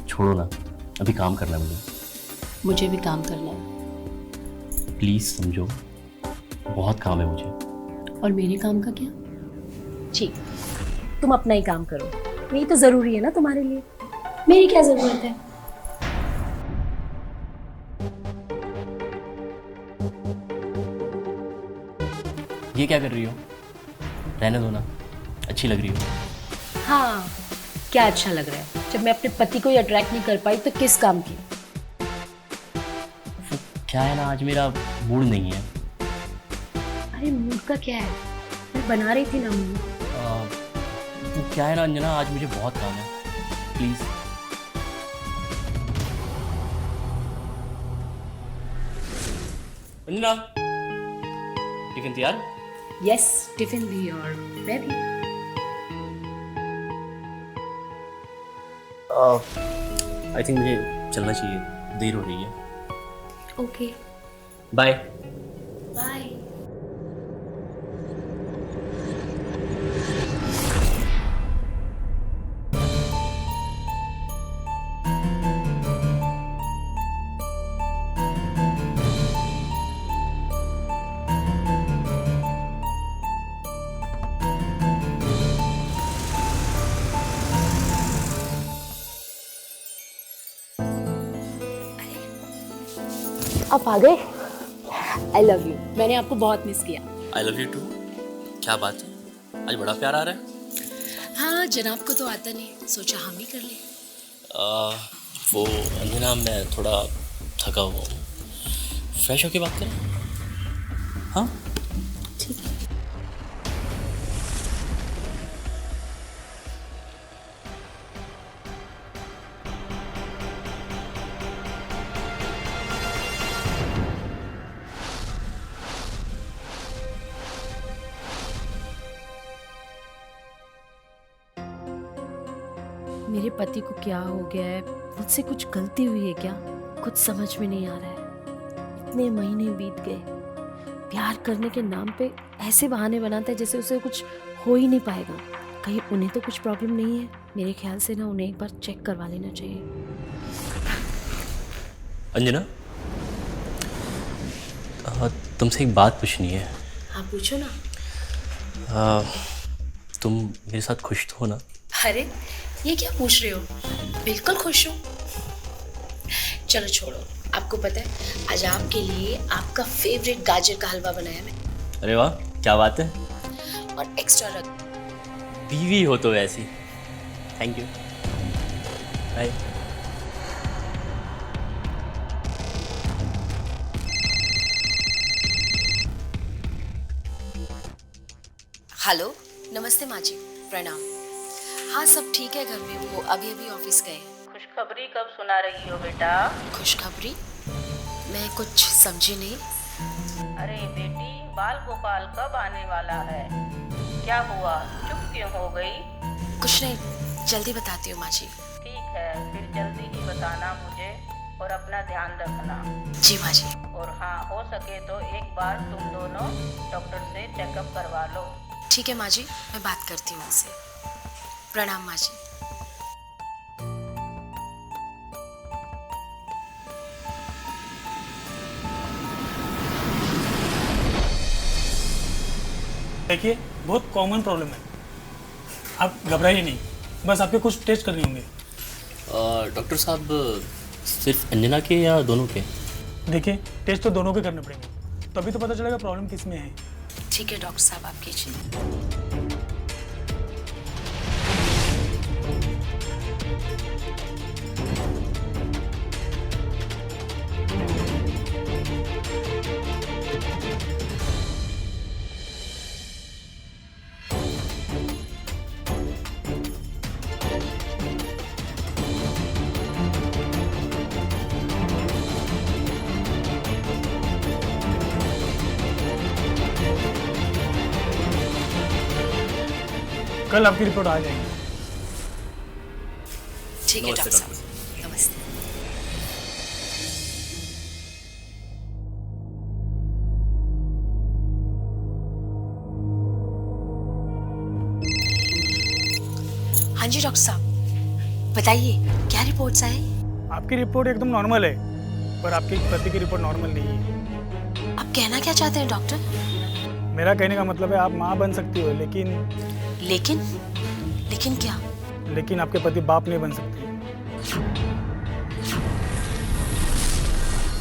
छोड़ो ना, अभी काम करना है मुझे। मुझे भी काम करना है। प्लीज समझो, बहुत काम है मुझे। और मेरे काम का क्या? ठीक, तुम अपना ही काम करो, यही तो जरूरी है ना तुम्हारे लिए। मेरी क्या जरूरत है? ये क्या कर रही हो? रहने दो ना, अच्छी लग रही हो। हाँ, क्या अच्छा लग रहा है? जब मैं अपने पति को ही अट्रैक्ट नहीं कर पाई तो किस काम की? क्या है ना, आज मेरा मूड नहीं है। अरे मूड का क्या है, मैं बना रही थी ना मूड। तो क्या है ना अंजना, आज मुझे बहुत काम है, प्लीज। अंजना, टिफिन तैयार? यस, टिफिन भी और मैं भी। आई थिंक मुझे चलना चाहिए, देर हो रही है। Okay, bye. बाय। आप आ गए? I love you. मैंने आपको बहुत मिस किया। I love you too. क्या बात है, आज बड़ा प्यार आ रहा है। हाँ, जनाब को तो आता नहीं, सोचा हम ही कर ले। वो अंजना, मैं थोड़ा थका हुआ हूँ, फ्रेश होके बात करें? हाँ ठीक है। मेरे पति को क्या हो गया है? मुझसे कुछ गलती हुई है क्या? कुछ समझ में नहीं आ रहा है। इतने महीने बीत गए, प्यार करने के नाम पे ऐसे बहाने बनाता है जैसे उसे कुछ हो ही नहीं पाएगा। कहीं उन्हें तो कुछ प्रॉब्लम नहीं है? मेरे ख्याल से ना उन्हें एक बार चेक करवा लेना चाहिए। अंजना, तुमसे एक बात पूछनी है। हाँ पूछो ना। तुम मेरे साथ खुश तो हो ना? अरे ये क्या पूछ रहे हो, बिल्कुल खुश हूँ। चलो छोड़ो, आपको पता है आज आपके लिए आपका फेवरेट गाजर का हलवा बनाया मैंने। अरे वाह, क्या बात है। और एक्स्ट्रा रख। बीवी हो तो ऐसी। Thank you. बाय। हेलो, नमस्ते माँ जी, प्रणाम। हाँ सब ठीक है घर में, वो अभी अभी ऑफिस गए हैं। खुशखबरी कब सुना रही हो बेटा? खुशखबरी? मैं कुछ समझी नहीं। अरे बेटी, बाल गोपाल कब आने वाला है? क्या हुआ, चुप क्यों हो गई? कुछ नहीं, जल्दी बताती हूँ माँ जी। ठीक है, फिर जल्दी ही बताना मुझे और अपना ध्यान रखना। जी माँ जी। और हाँ, हो सके तो एक बार तुम दोनों डॉक्टर से चेकअप करवा लो। ठीक है माँ जी, मैं बात करती हूँ उनसे। प्रणाम माँ जी। देखिए, बहुत कॉमन प्रॉब्लम है, आप घबराइए नहीं, बस आपके कुछ टेस्ट करने होंगे। डॉक्टर साहब, सिर्फ अंजना के या दोनों के? देखिए, टेस्ट तो दोनों के करने पड़ेंगे, तभी तो पता चलेगा प्रॉब्लम किस में है। ठीक है डॉक्टर साहब, आप कीजिए। कल आपकी रिपोर्ट आ जाएगी। ठीक है नमस्ते डॉक्टर साहब, नमस्ते। हाँ जी डॉक्टर साहब, बताइए क्या रिपोर्ट्स आए? आपकी रिपोर्ट एकदम नॉर्मल है, पर आपकी पति की रिपोर्ट नॉर्मल नहीं है। आप कहना क्या चाहते हैं डॉक्टर? मेरा कहने का मतलब है आप माँ बन सकती हो, लेकिन लेकिन लेकिन क्या? लेकिन आपके पति बाप नहीं बन सकते।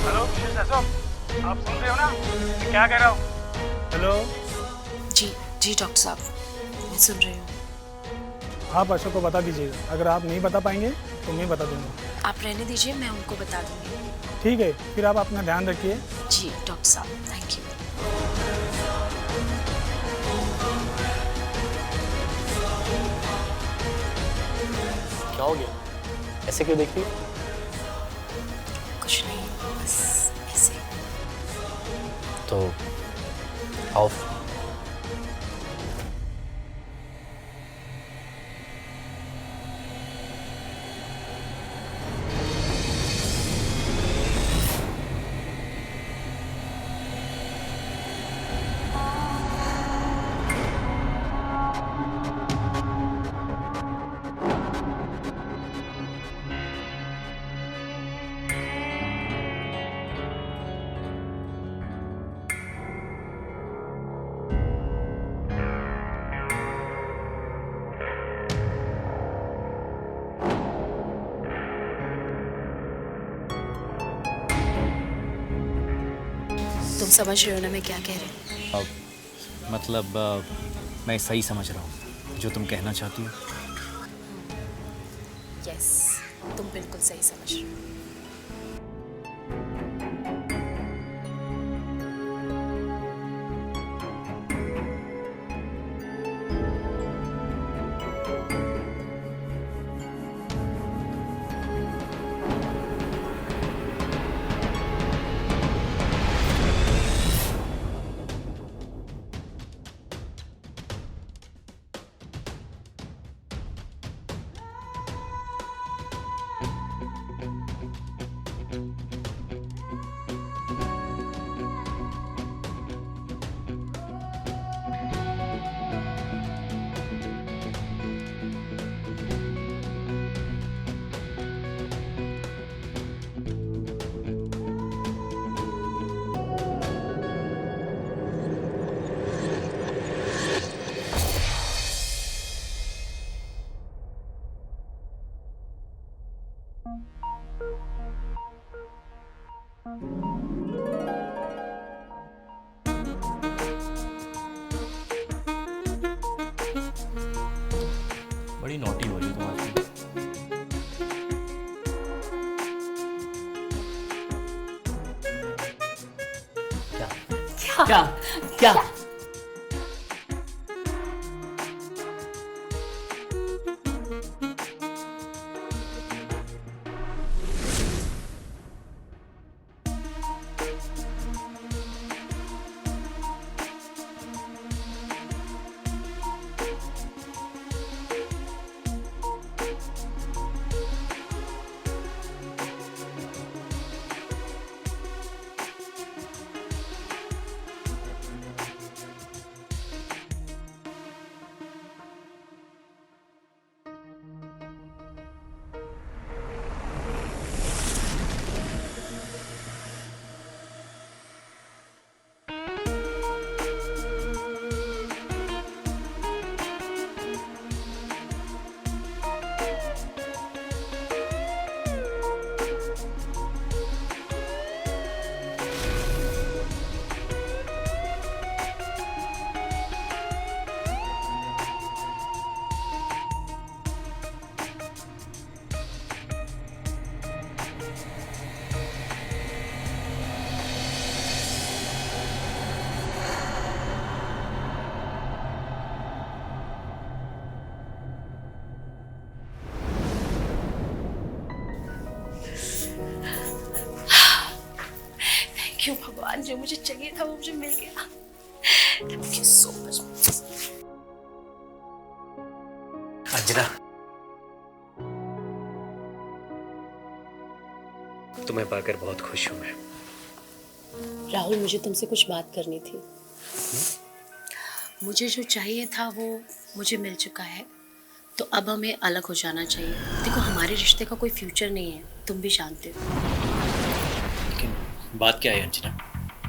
हेलो अशोक, आप सुन रहे हो ना मैं क्या कह रहा हूँ? हेलो। जी जी डॉक्टर साहब, मैं सुन रही हूँ। आप अशोक को बता दीजिएगा, अगर आप नहीं बता पाएंगे तो मैं बता दूंगा। आप रहने दीजिए, मैं उनको बता दूंगी। ठीक है, फिर आप अपना ध्यान रखिए। जी डॉक्टर साहब, थैंक यू। क्या हो गया? ऐसे क्यों देख रही हो? कुछ नहीं, बस ऐसे। तो आओ। तुम समझ रहे हो ना मैं क्या कह रही हूँ? मतलब मैं सही समझ रहा हूँ जो तुम कहना चाहती हो। यस, तुम बिल्कुल सही समझ रहे हो। बड़ी नॉटी हो रही हो तुम आजकल। क्या क्या क्या? क्यों भगवान, जो मुझे चाहिए था वो मुझे मिल गया। Thank you so much. Anjana, तुम्हें पाकर बहुत खुश हूं मैं। राहुल, मुझे तुमसे कुछ बात करनी थी। मुझे जो चाहिए था वो मुझे मिल चुका है। तो अब हमें अलग हो जाना चाहिए। देखो हमारे रिश्ते का कोई फ्यूचर नहीं है, तुम भी जानते हो। लेकिन बात क्या है अंजना,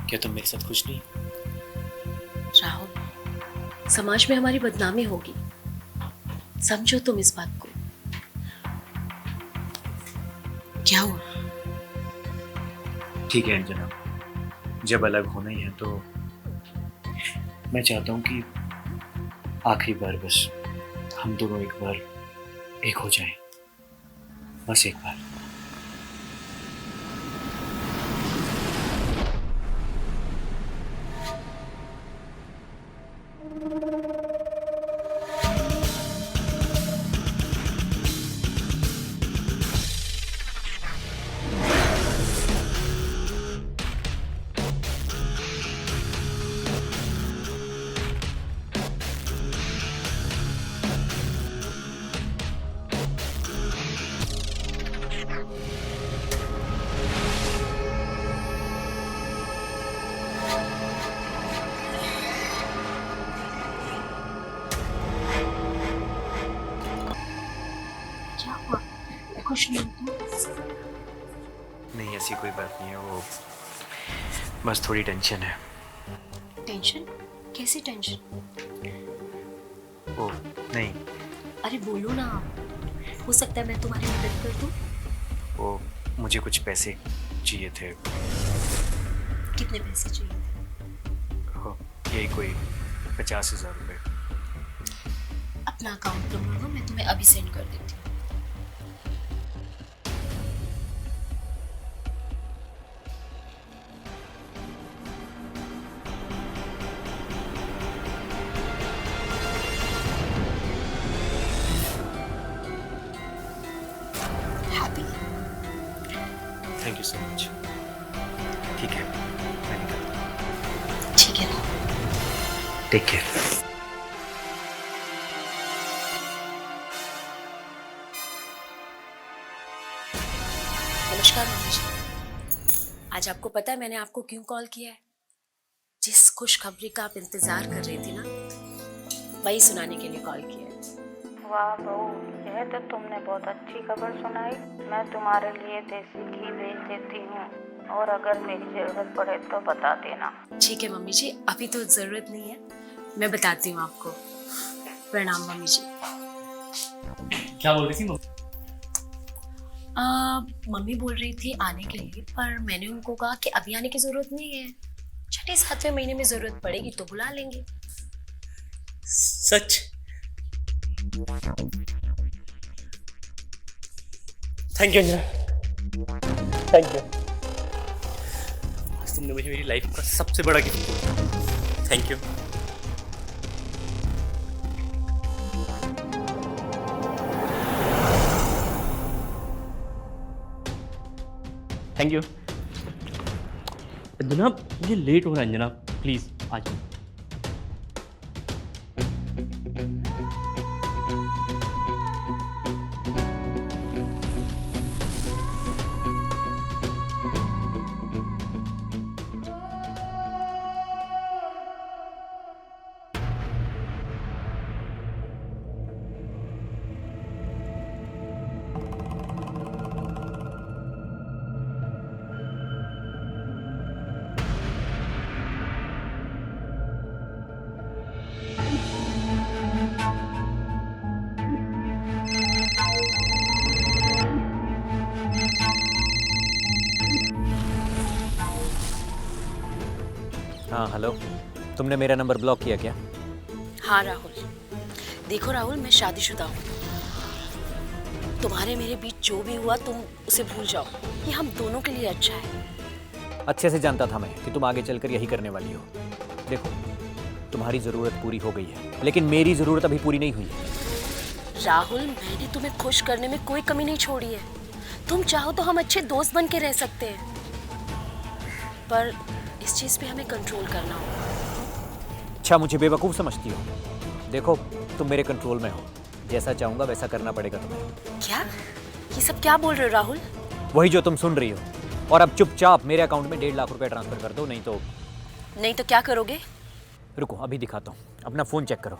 क्या तुम मेरे साथ खुश नहीं? राहुल, समाज में हमारी बदनामी होगी, समझो तुम इस बात को। क्या हुआ? ठीक है अंजना, जब अलग होना ही है तो मैं चाहता हूँ कि आखिरी बार बस हम दोनों एक बार एक हो जाएं, बस एक बार। क्या हुआ? खुश नहीं हो? नहीं ऐसी कोई बात नहीं है, वो बस थोड़ी टेंशन है। टेंशन? कैसी टेंशन? ओ नहीं, अरे बोलो ना, हो सकता है मैं तुम्हारी मदद कर दूं। वो मुझे कुछ पैसे चाहिए थे। कितने पैसे चाहिए? हो, यही कोई 50,000 रुपये। अपना अकाउंट नंबर दो, मैं तुम्हें अभी सेंड कर देती हूँ। Happy? Thank you so much. ठीक है, मैं निकलता हूँ। ठीक है राहुल। Take care. नमस्कार मम्मी जी। आज आपको पता है मैंने आपको क्यों कॉल किया है? जिस खुशखबरी का आप इंतजार कर रही थी ना, वही सुनाने के लिए कॉल किया है। वाह बहू, यह तो तुमने बहुत अच्छी खबर सुनाई। मैं तुम्हारे लिए देसी घी भेज देती हूँ, और अगर मेरी जरूरत पड़े तो बता देना। ठीक है मम्मी जी, अभी तो जरूरत नहीं है, मैं बताती हूँ आपको। प्रणाम मम्मी जी। क्या बोल रही थी? मम्मी बोल रही थी आने के लिए, पर मैंने उनको कहा कि अभी आने की जरूरत नहीं है, 6-7वें महीने में जरूरत पड़ेगी तो बुला लेंगे। सच? Thank you Anjana, thank you. आज तुमने मुझे मेरी लाइफ का सबसे बड़ा गिफ्ट दिया। Thank you. Thank you Anjana, मुझे लेट हो रहा है अंजना, प्लीज आ जाओ। हाँ हेलो, तुमने मेरा नंबर ब्लॉक किया क्या? हाँ राहुल, देखो राहुल, मैं शादीशुदा हूँ। तुम्हारे मेरे बीच जो भी हुआ तुम उसे भूल जाओ, ये हम दोनों के लिए अच्छा है। अच्छे से जानता था मैं कि तुम आगे चलकर यही करने वाली हो। देखो, तुम्हारी ज़रूरत पूरी हो गई है, लेकिन मेरी ज़रूरत अभी पूरी नहीं हुई है। राहुल, मैंने तुम्हें खुश करने में कोई कमी नहीं छोड़ी है। तुम चाहो तो हम अच्छे दोस्त बन के रह सकते हैं, पर इस चीज़ पे हमें कंट्रोल करना होगा। अच्छा, मुझे बेवकूफ़ समझती हो? देखो, तुम मेरे कंट्रोल में हो, जैसा चाहूँगा वैसा करना पड़ेगा तुम्हें। क्या? ये सब क्या बोल रहे हो राहुल? वही जो तुम सुन रही हो। और अब चुपचाप मेरे अकाउंट में 1.5 लाख रुपए ट्रांसफ़र कर दो, नहीं तो क्या करोगे? रुको, अभी दिखाता हूँ। अपना फ़ोन चेक करो।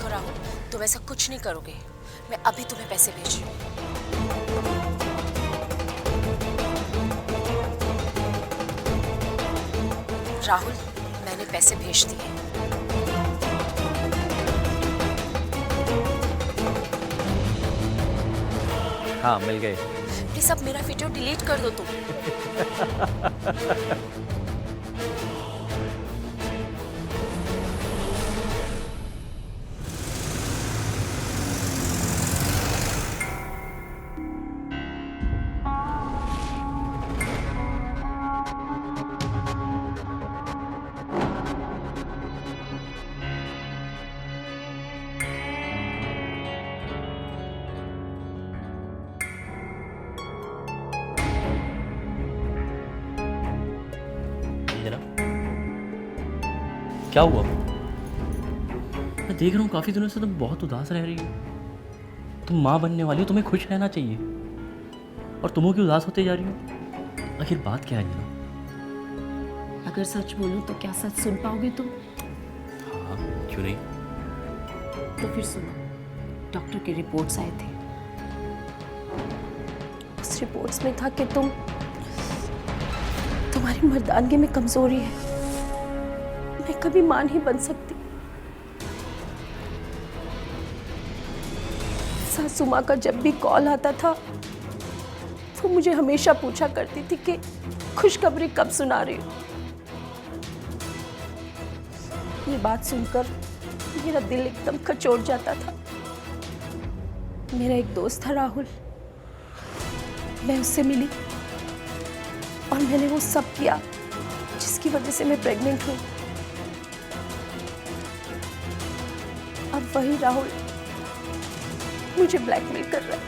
देखो राहुल, तुम ऐसा कुछ नहीं करोगे। मैं अभी तुम्हें पैसे भेज रही हूँ। राहुल, मैंने पैसे भेज दिए। हाँ, मिल गए। प्लीज अब मेरा वीडियो डिलीट कर दो तुम। अंजना, क्या हुआ? मैं देख रहा हूँ काफ़ी दिनों से तुम बहुत उदास रह रही हो। तुम माँ बनने वाली हो, तुम्हें खुश रहना चाहिए, और तुम क्यों उदास होते जा रही हो? आखिर बात क्या है अंजना? अगर सच बोलूं तो क्या सच सुन पाओगे तुम? हाँ, क्यों नहीं? तो फिर सुनो, डॉक्टर के रिपोर्ट्स आए थे। उस रिपोर्ट्स में था कि तुम्हारी मर्दानगी में कमजोरी है। मैं कभी मां नहीं बन सकती। सासू माँ का जब भी कॉल आता था, वो मुझे हमेशा पूछा करती थी कि खुशखबरी कब सुना रही हो। ये बात सुनकर मेरा दिल एकदम कचोट जाता था। मेरा एक दोस्त था राहुल, मैं उससे मिली और मैंने वो सब किया जिसकी वजह से मैं प्रेग्नेंट हुई। अब वही राहुल मुझे ब्लैकमेल कर रहा है।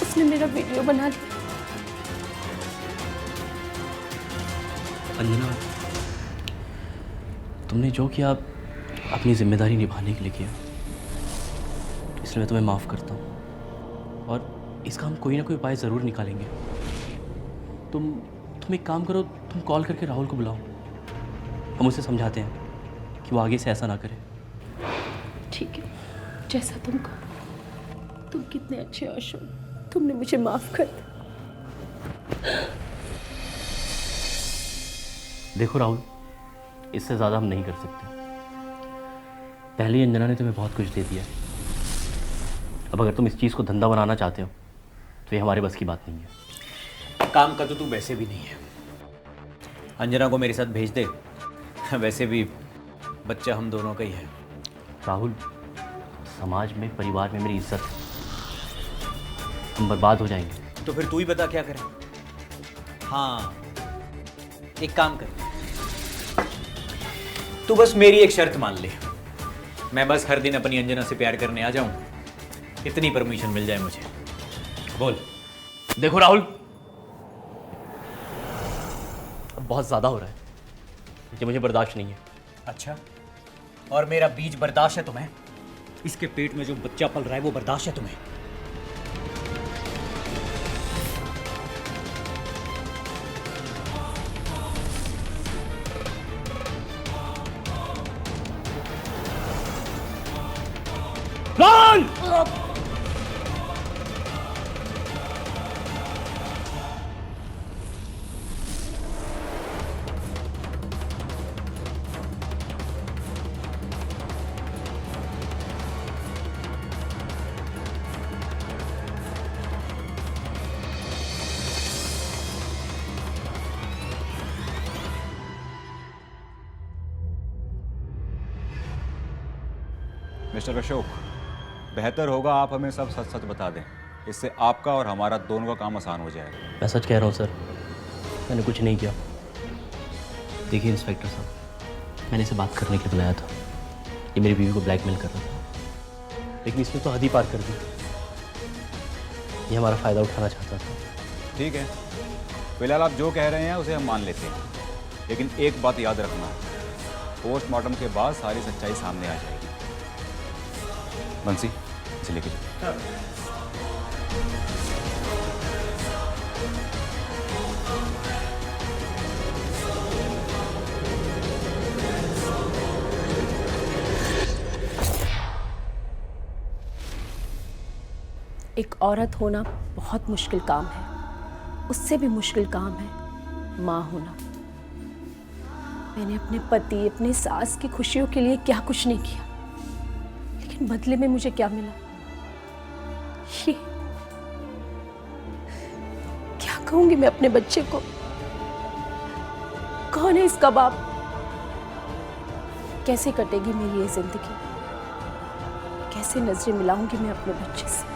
उसने मेरा वीडियो बना लिया। अंजना, तुमने जो किया अपनी जिम्मेदारी निभाने के लिए किया, इसलिए मैं तुम्हें माफ़ करता हूँ, और इसका हम कोई ना कोई उपाय ज़रूर निकालेंगे। तुम एक काम करो, तुम कॉल करके राहुल को बुलाओ, हम उसे समझाते हैं कि वो आगे से ऐसा ना करे। ठीक है, जैसा तुम कहो। तुम कितने अच्छे हो अशोक, तुमने मुझे माफ कर दिया। देखो राहुल, इससे ज़्यादा हम नहीं कर सकते। पहले ही अंजना ने तुम्हें बहुत कुछ दे दिया है। अब अगर तुम इस चीज़ को धंधा बनाना चाहते हो तो ये हमारे बस की बात नहीं है। काम का तो तू वैसे भी नहीं है। अंजना को मेरे साथ भेज दे, वैसे भी बच्चा हम दोनों का ही है। राहुल, समाज में, परिवार में मेरी इज्जत है, हम बर्बाद हो जाएंगे। तो फिर तू ही बता क्या करें। हाँ, एक काम कर, तू बस मेरी एक शर्त मान ले। मैं बस हर दिन अपनी अंजना से प्यार करने आ जाऊं, इतनी परमिशन मिल जाए मुझे। बोल। देखो राहुल, अब बहुत ज़्यादा हो रहा है, ये मुझे बर्दाश्त नहीं है। अच्छा, और मेरा बीज बर्दाश्त है तुम्हें? इसके पेट में जो बच्चा पल रहा है वो बर्दाश्त है तुम्हें? मिस्टर अशोक, बेहतर होगा आप हमें सब सच सच बता दें। इससे आपका और हमारा दोनों का काम आसान हो जाएगा। मैं सच कह रहा हूँ सर, मैंने कुछ नहीं किया। देखिए इंस्पेक्टर साहब, मैंने इसे बात करने के लिए बुलाया था। ये मेरी बीवी को ब्लैकमेल कर रहा था, लेकिन इसने तो हद ही पार कर दी। ये हमारा फ़ायदा उठाना चाहता था। ठीक है, फिलहाल आप जो कह रहे हैं उसे हम मान लेते हैं, लेकिन एक बात याद रखना, पोस्टमार्टम के बाद सारी सच्चाई सामने आ जाएगी। बंसी, इसे लेके जाओ। एक औरत होना बहुत मुश्किल काम है, उससे भी मुश्किल काम है माँ होना। मैंने अपने पति, अपने सास की खुशियों के लिए क्या कुछ नहीं किया, लेकिन बदले में मुझे क्या मिला? ये क्या कहूंगी मैं अपने बच्चे को? कौन है इसका बाप? कैसे कटेगी मेरी ये जिंदगी? कैसे नजरें मिलाऊंगी मैं अपने बच्चे से?